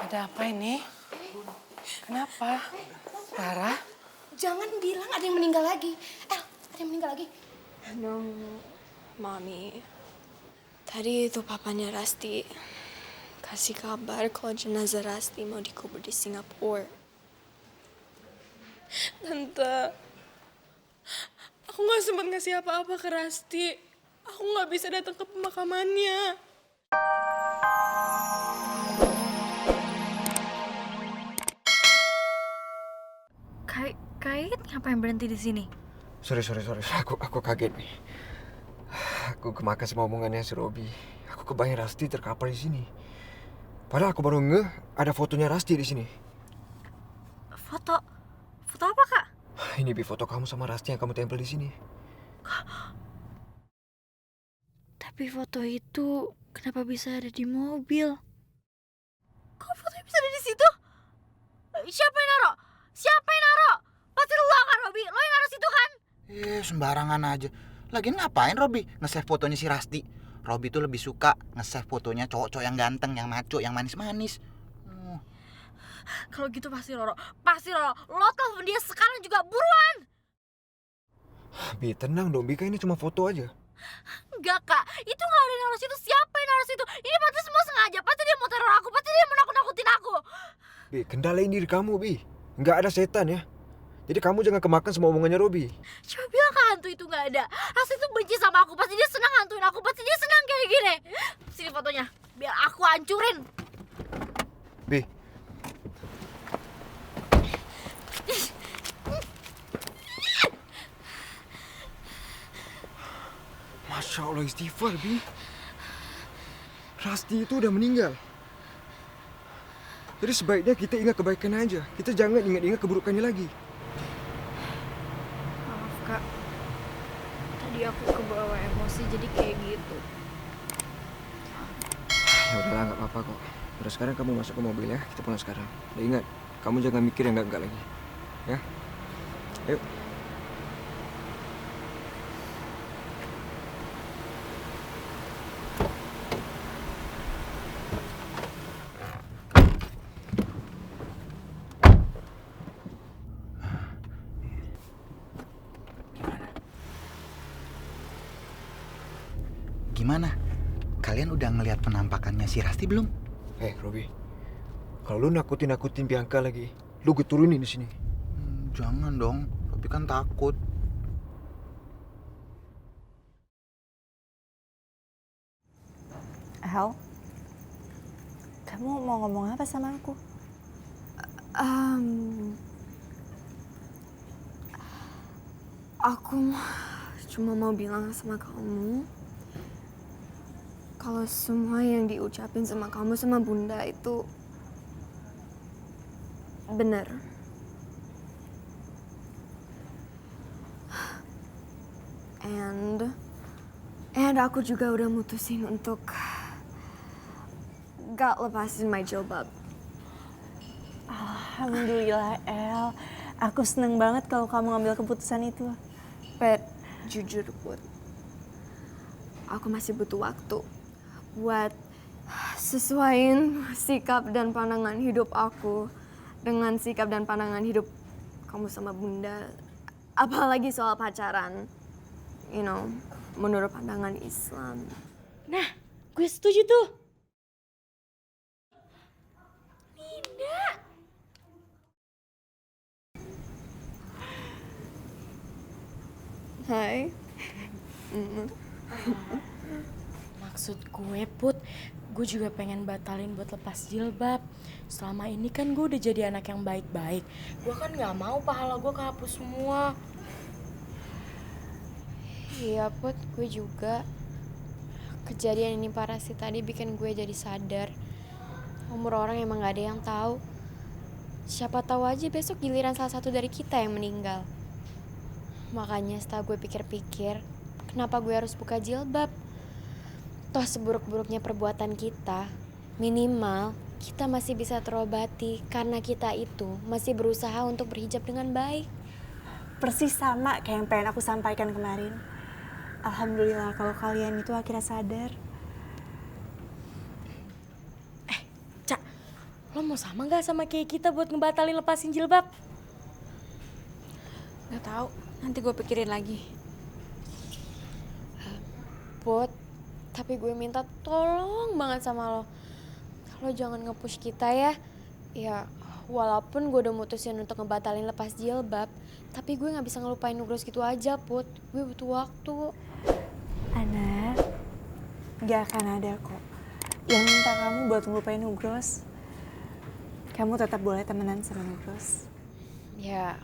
Ada apa ini? Kenapa? Rara? Jangan bilang ada yang meninggal lagi. Ada yang meninggal lagi. No, Mami. Tadi itu papanya Rasti kasih kabar kalau jenazah Rasti mau dikubur di Singapura. Tante, aku gak sempat ngasih apa-apa ke Rasti. Aku gak bisa datang ke pemakamannya. Kait ngapain berhenti di sini? Sorry. Aku kaget nih. Aku kemakan sama omongannya si Robi. Aku kebayang Rasti terkapar di sini. Padahal aku baru ngeh ada fotonya Rasti di sini. Foto apa, Kak? Ini foto kamu sama Rasti yang kamu tempel di sini. Tapi foto itu kenapa bisa ada di mobil? Kok fotonya bisa ada di situ? Siapa yang naro? Pasti lo kan, Robi? Lo yang naro situ kan? Sembarangan aja. Lagian ngapain Robi nge-save fotonya si Rasti? Robi tuh lebih suka nge-save fotonya cowok-cowok yang ganteng, yang maco, yang manis-manis. Kalau gitu pasti Roro. Lo telepon dia sekarang juga, buruan! Bi, tenang dong. Bi, kan ini cuma foto aja. Enggak, Kak. Itu nggak ada yang naruh situ. Siapa yang naruh situ? Ini pasti semua sengaja. Pasti dia mau teror aku. Pasti dia mau nakut-nakutin aku. Bi, kendalain diri kamu, Bi. Nggak ada setan ya. Jadi kamu jangan kemakan sama omongannya Robi. Coba bilang ke hantu itu nggak ada. Rasti itu benci sama aku. Pasti dia senang hantuin aku. Pasti dia senang kayak gini. Sini fotonya. Biar aku hancurin. Bi. Masya Allah, istighfar, Bi. Rasti itu udah meninggal. Jadi sebaiknya kita ingat kebaikan aja. Kita jangan ingat-ingat keburukannya lagi. Maaf, Kak. Tadi aku kebawa emosi jadi kayak gitu. Ya udahlah, nggak apa-apa kok. Udah sekarang kamu masuk ke mobil ya. Kita pulang sekarang. Dan ingat, kamu jangan mikir yang enggak lagi. Ya? Ayo. Gimana? Kalian udah ngelihat penampakannya si Rasti belum? Robi. Kalau lu nakutin Bianca lagi, lu gue turunin di sini. Jangan dong. Robi kan takut. Hel, kamu mau ngomong apa sama aku? Aku cuma mau bilang sama kamu kalau semua yang diucapin sama kamu sama Bunda itu benar. And aku juga udah mutusin untuk gak lepasin my jilbab. Alhamdulillah, El. Aku seneng banget kalau kamu ngambil keputusan itu. But jujur, Put, aku masih butuh waktu buat sesuaiin sikap dan pandangan hidup aku dengan sikap dan pandangan hidup kamu sama Bunda. Apalagi soal pacaran, you know, menurut pandangan Islam. Nah, gue setuju tuh. Hai. Maksud gue, Put, gue juga pengen batalin buat lepas jilbab. Selama ini kan gue udah jadi anak yang baik-baik. Gue kan gak mau pahala gue kehapus semua. Iya, Put, gue juga. Kejadian ini parah sih tadi bikin gue jadi sadar. Umur orang emang gak ada yang tahu. Siapa tahu aja besok giliran salah satu dari kita yang meninggal. Makanya setelah gue pikir-pikir, kenapa gue harus buka jilbab? Toh seburuk-buruknya perbuatan kita, minimal kita masih bisa terobati karena kita itu masih berusaha untuk berhijab dengan baik. Persis sama kayak yang pengen aku sampaikan kemarin. Alhamdulillah kalau kalian itu akhirnya sadar. Cak, lo mau sama nggak sama kayak kita buat ngebatalin lepasin jilbab? Gak tahu, nanti gue pikirin lagi. Put, tapi gue minta tolong banget sama lo. Lo jangan nge-push kita ya. Ya, walaupun gue udah mutusin untuk ngebatalin lepas jilbab, tapi gue gak bisa ngelupain Nugros gitu aja, Put. Gue butuh waktu. Ana, gak akan ada kok yang minta kamu buat ngelupain Nugros. Kamu tetap boleh temenan sama Nugros. Ya,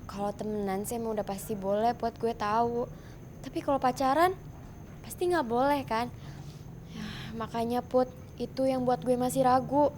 kalau temenan sih emang udah pasti boleh, Put. Gue tahu. Tapi kalau pacaran, pasti gak boleh kan? Ya, makanya, Put, itu yang buat gue masih ragu.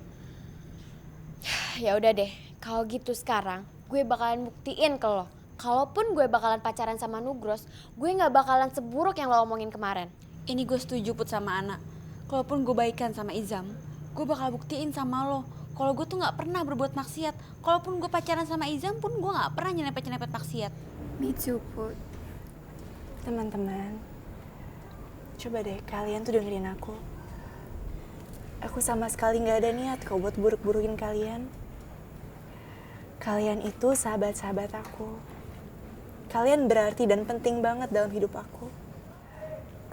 Ya udah deh, kalau gitu sekarang gue bakalan buktiin ke lo. Kalaupun gue bakalan pacaran sama Nugros, gue gak bakalan seburuk yang lo omongin kemarin. Ini gue setuju Put sama Ana. Kalaupun gue baikan sama Izam, gue bakal buktiin sama lo kalau gue tuh gak pernah berbuat maksiat. Kalaupun gue pacaran sama Izam pun gue gak pernah nyelempet-nyelempet maksiat. Me too, Put. Teman-teman, coba deh kalian tuh dengerin aku. Aku sama sekali gak ada niat kok buat buruk-burukin kalian. Kalian itu sahabat-sahabat aku. Kalian berarti dan penting banget dalam hidup aku.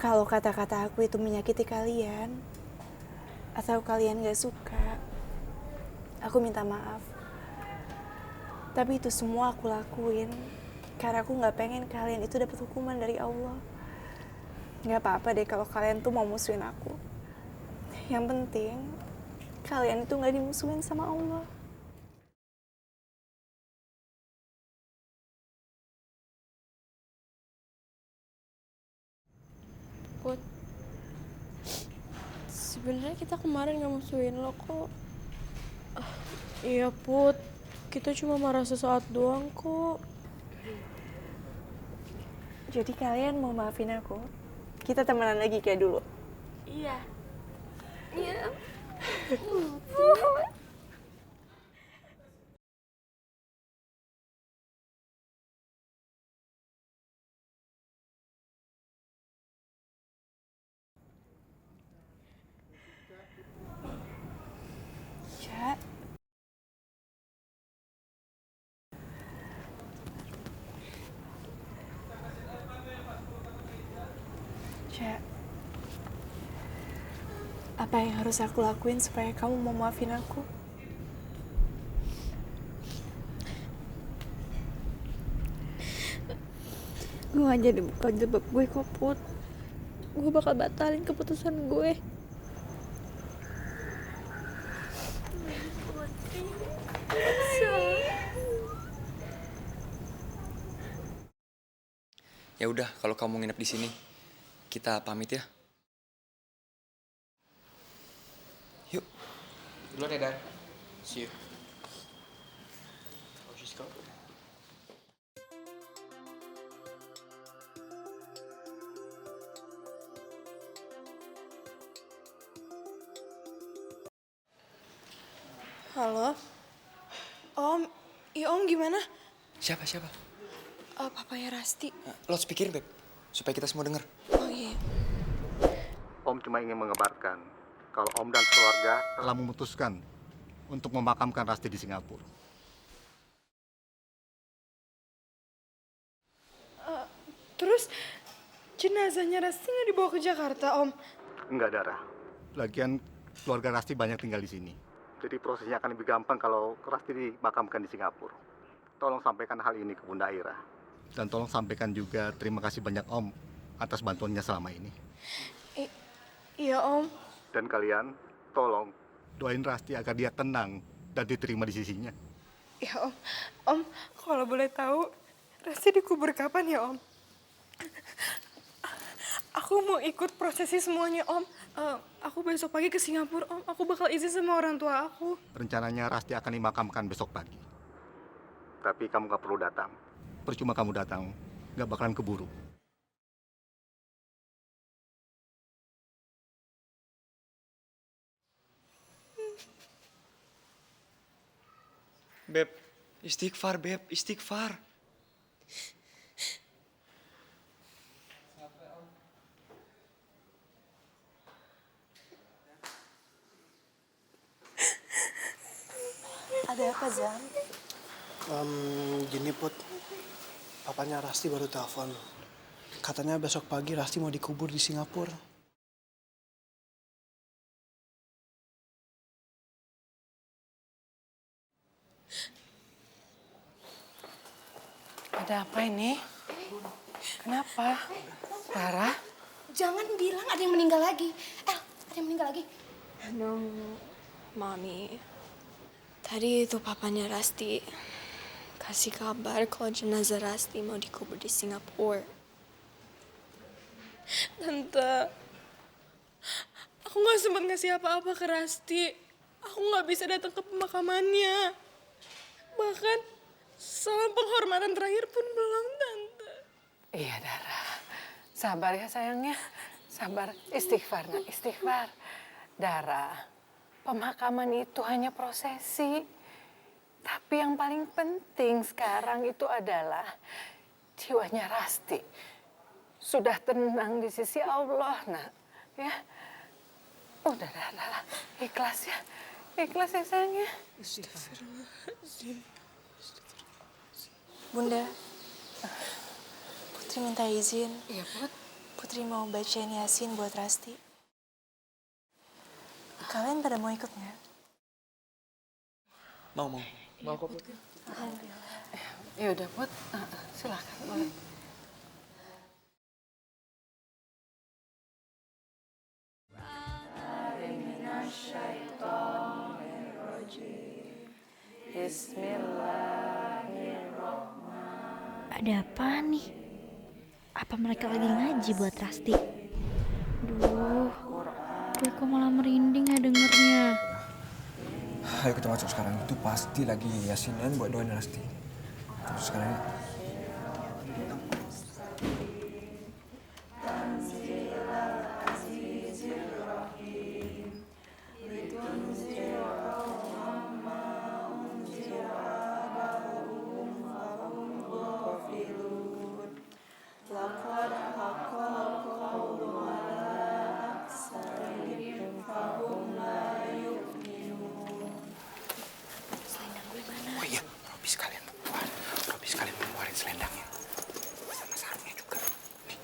Kalau kata-kata aku itu menyakiti kalian, atau kalian gak suka, aku minta maaf. Tapi itu semua aku lakuin karena aku gak pengen kalian itu dapat hukuman dari Allah. Gak apa-apa deh kalau kalian tuh mau musuhin aku. Yang penting, kalian itu gak dimusuhin sama Allah. Put, sebenarnya kita kemarin gak musuhin lo kok. Iya Put, kita cuma marah sesaat doang kok. Jadi kalian mau maafin aku? Kita temenan lagi kayak dulu. Iya. Cak. Cak. Apa yang harus aku lakuin supaya kamu mau maafin aku? Gue gak jadi buka jilbab gue kok, Put. Gue bakal batalin keputusan gue. Ya udah, kalau kamu nginep di sini, kita pamit ya. Yuk. Duluan ya, Dar. See you. Oh, she's gone. Halo? Om, iya Om gimana? Siapa? Papanya Rasti. Loudspeaker, Beb. Supaya kita semua denger. Oh iya. Om cuma ingin mengabarkan kalau Om dan keluarga telah memutuskan untuk memakamkan Rasti di Singapura. Terus jenazahnya Rasti nggak dibawa ke Jakarta Om? Enggak, Dara. Lagian keluarga Rasti banyak tinggal di sini. Jadi prosesnya akan lebih gampang kalau Rasti dimakamkan di Singapura. Tolong sampaikan hal ini ke Bunda Ira. Dan tolong sampaikan juga terima kasih banyak Om atas bantuannya selama ini. Iya Om. Dan kalian tolong doain Rasti agar dia tenang dan diterima di sisinya. Ya Om. Om, kalau boleh tahu Rasti dikubur kapan ya Om? Aku mau ikut prosesi semuanya Om. Aku besok pagi ke Singapura Om. Aku bakal izin sama orang tua aku. Rencananya Rasti akan dimakamkan besok pagi. Tapi kamu gak perlu datang. Percuma kamu datang, gak bakalan keburu. Beb, istighfar, Beb. Istighfar. Ada apa, Zam? Gini Put, papanya Rasti baru telepon. Katanya besok pagi Rasti mau dikubur di Singapura. Ada apa ini? Kenapa? Rara? Jangan bilang ada yang meninggal lagi. El, ada yang meninggal lagi. No, Mami. Tadi itu papanya Rasti kasih kabar kalau jenazah Rasti mau dikubur di Singapura. Tante, aku gak sempat ngasih apa-apa ke Rasti. Aku gak bisa datang ke pemakamannya. Bahkan salam penghormatan terakhir pun belum, Tante. Iya, Dara. Sabar ya sayangnya. Sabar. Istighfar, nak. Istighfar. Dara, pemakaman itu hanya prosesi. Tapi yang paling penting sekarang itu adalah jiwanya Rasti. Sudah tenang di sisi Allah, nak. Ya. Udah, Dara. Ikhlas ya. Ikhlas ya sayangnya. Bunda, Putri minta izin. Iya, Put. Putri mau bacain Yasin buat Rasti. Kalian pada mau ikut nggak? Mau. Mau kok, Put. Ya udah, Put. Silakan, boleh. Ada apa nih? Apa mereka lagi ngaji buat Rasti? Duh, gue kok malah merinding ya dengernya. Ayo kita masuk sekarang. Itu pasti lagi yasinan buat doain Rasti. Terus sekarang ya. Oh iya, Robi sekalian mengeluarin selendangnya. Sama sarungnya juga. Nih.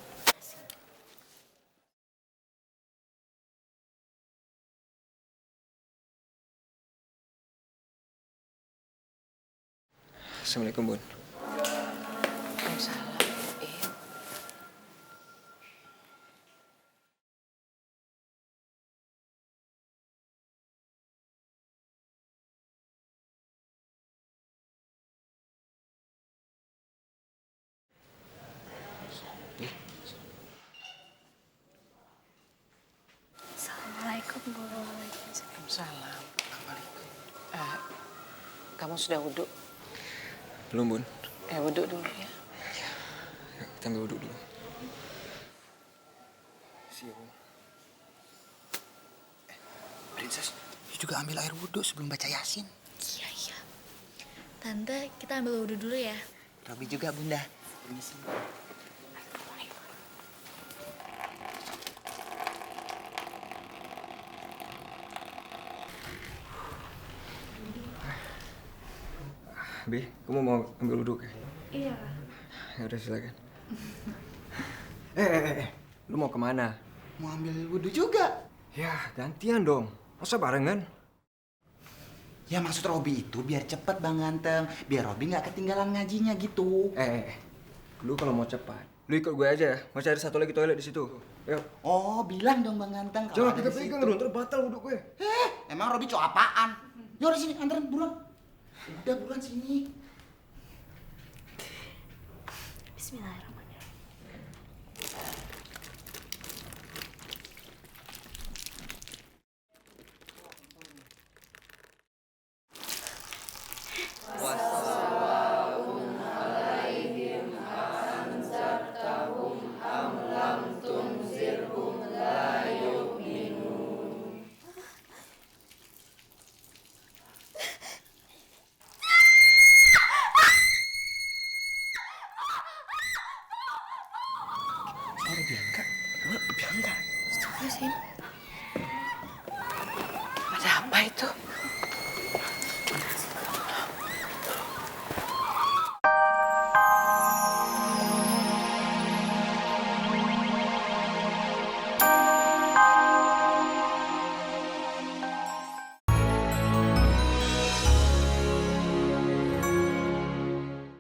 Assalamualaikum, Bun. Waalaikumsalam. Assalamualaikum warahmatullahi Waalaikumsalam. Kamu sudah wudhu? Belum, Bun. Wudhu dulu ya. Ya, kita ambil wudhu dulu. Siap. Princess, you juga ambil air wudhu sebelum baca Yasin. Iya. Tante, kita ambil wudhu dulu ya. Robi juga, Bunda. Permisi. Bi, kamu mau ambil wudhu kan? Iya. Ya udah silakan. Lu mau kemana? Mau ambil wudhu juga. Ya, gantian dong. Masa barengan? Ya maksud Robi itu biar cepet Bang Ganteng. Biar Robi nggak ketinggalan ngajinya gitu. Lu kalau mau cepat, lu ikut gue aja. Masih ada satu lagi toilet di situ. Yuk. Oh, bilang dong Bang Ganteng. Jangan pegang-pegang dong, ntar batal wudhu gue. Emang Robi cowok apaan? Yuk di sini, anterin buruan. Udah buruan sini. Bismillahirrahmanirrahim. Bianca. Astagfirullahaladzim.